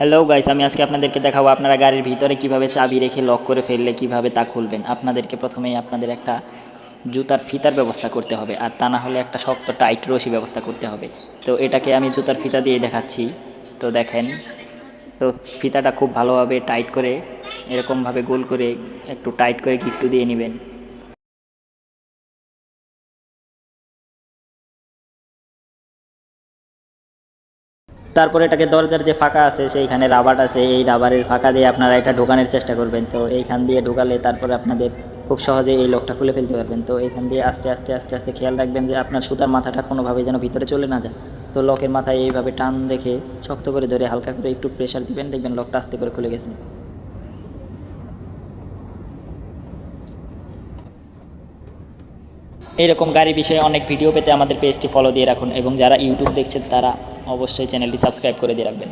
Hello guys, আমি আজকে আপনাদেরকে দেখাবো আপনারা গাড়ির ভিতরে কিভাবে চাবি রেখে লক করে ফেললে কিভাবে তা খুলবেন। আপনাদেরকে প্রথমেই আপনাদের একটা জুতার ফিতার ব্যবস্থা করতে হবে, আর তা না হলে একটা শক্ত টাইট রশি ব্যবস্থা করতে হবে। তো এটাকে আমি জুতার ফিতা দিয়ে দেখাচ্ছি। তো দেখেন, তো ফিতাটা খুব ভালোভাবে টাইট করে এরকমভাবে গোল করে একটু টাইট করে গিট্টু দিয়ে নেবেন। তারপরে এটাকে দরজার যে ফাঁকা আছে সেইখানে রাবার আছে, এই রাবারের ফাঁকা দিয়ে আপনারা এটা ঢোকানোর চেষ্টা করবেন। তো এইখান দিয়ে ঢোকালে তারপরে আপনাদের খুব সহজে এই লকটা খুলে ফেলতে পারবেন। তো এইখান দিয়ে আস্তে আস্তে আস্তে আস্তে খেয়াল রাখবেন যে আপনার সুতার মাথাটা কোনোভাবে যেন ভিতরে চলে না যায়। তো লকের মাথায় এইভাবে টান রেখে শক্ত করে ধরে হালকা করে একটু প্রেশার দিবেন, দেখবেন লকটা আস্তে করে খুলে গেছে। এরকম গাড়ি বিষয়ে অনেক ভিডিও পেতে আমাদের পেজটি ফলো দিয়ে রাখুন, এবং যারা ইউটিউব দেখছেন তারা অবশ্যই চ্যানেলটি সাবস্ক্রাইব করে দিয়ে রাখবেন।